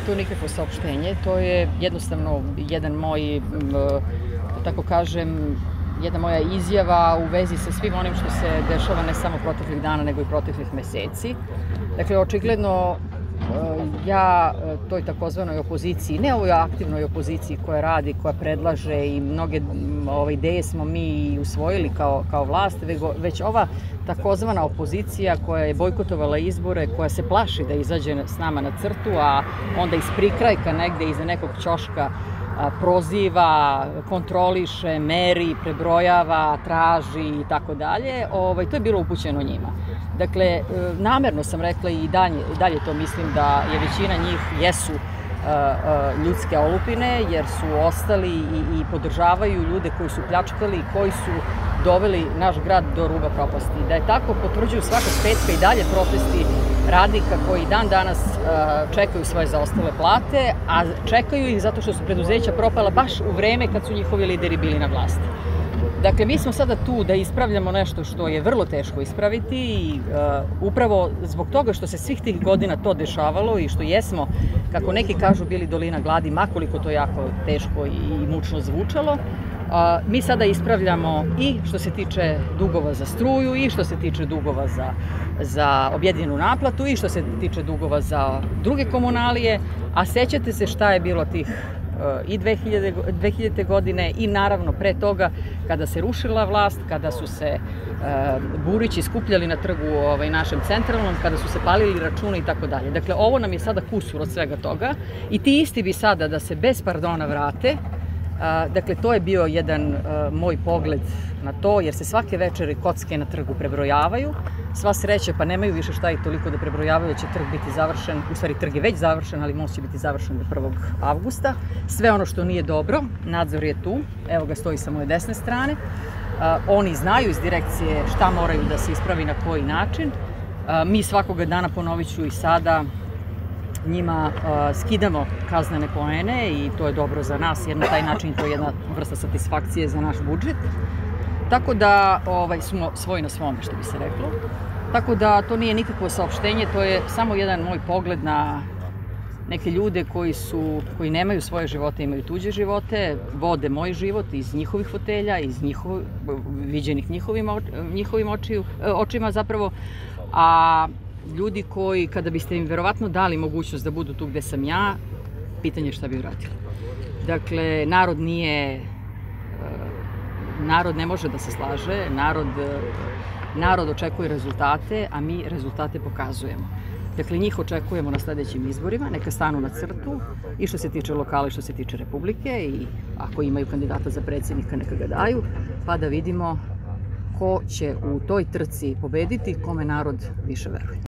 to nikakvo saopštenje, to je jednostavno jedan moj, tako kažem, jedna moja izjava u vezi sa svim onim što se dešava ne samo proteklih dana, nego i proteklih meseci. Dakle, očigledno ja toj takozvanoj opoziciji, ne ovoj aktivnoj opoziciji koja radi, koja predlaže i mnoge ideje smo mi usvojili kao vlast, već ova takozvana opozicija koja je bojkotovala izbore, koja se plaši da izađe s nama na crtu, a onda iz prikrajka negde iza nekog ćoška proziva, kontroliše, meri, prebrojava, traži i tako dalje, to je bilo upućeno njima. Dakle, namerno sam rekla i dalje to mislim da je većina njih jesu ljudske olupine, jer su ostali i podržavaju ljude koji su pljačkali, koji su doveli naš grad do ruba propasti. Da je tako potvrđuju svakog petka i dalje protesti radnika koji dan danas čekaju svoje zaostale plate, a čekaju ih zato što su preduzeća propala baš u vreme kad su njihovi lideri bili na vlasti. Dakle, mi smo sada tu da ispravljamo nešto što je vrlo teško ispraviti i upravo zbog toga što se svih tih godina to dešavalo i što jesmo, kako neki kažu, bili dolina gladi, makoliko to jako teško i mučno zvučalo, mi sada ispravljamo i što se tiče dugova za struju i što se tiče dugova za objedinjenu naplatu i što se tiče dugova za druge komunalije, a sećate se šta je bilo tih i 2000. godine i naravno pre toga kada se rušila vlast, kada su se burići skupljali na trgu našem centralnom, kada su se palili računi i tako dalje. Dakle, ovo nam je sada kusur od svega toga i ti isti bi sada da se bez pardona vrate. Dakle, to je bio jedan moj pogled na to, jer se svake večeri kocke na trgu prebrojavaju. Sva sreća, pa nemaju više šta i toliko da prebrojavaju, da će trg biti završen. U stvari, trg je već završen, ali most će biti završen do 1. avgusta. Sve ono što nije dobro, nadzor je tu. Evo ga, stoji sa moje desne strane. Oni znaju iz direkcije šta moraju da se ispravi na koji način. Mi svakoga dana, ponovit ću i sada, njima skidamo kaznene poene i to je dobro za nas, jer na taj način to je jedna vrsta satisfakcije za naš budžet. Tako da smo svoj na svome, što bi se reklo. Tako da to nije nikakvo saopštenje, to je samo jedan moj pogled na neke ljude koji nemaju svoje živote, imaju tuđe živote, vode moj život iz njihovih fotelja, iz viđenih njihovim očima zapravo, a ljudi koji, kada biste im verovatno dali mogućnost da budu tu gde sam ja, pitanje šta bi uradili. Dakle, narod ne može da se slaže, narod očekuje rezultate, a mi rezultate pokazujemo. Dakle, njih očekujemo na sledećim izborima, neka stanu na crtu i što se tiče lokala i što se tiče Republike i ako imaju kandidata za predsjednika neka ga daju, pa da vidimo ko će u toj trci pobediti, kome narod više veruje.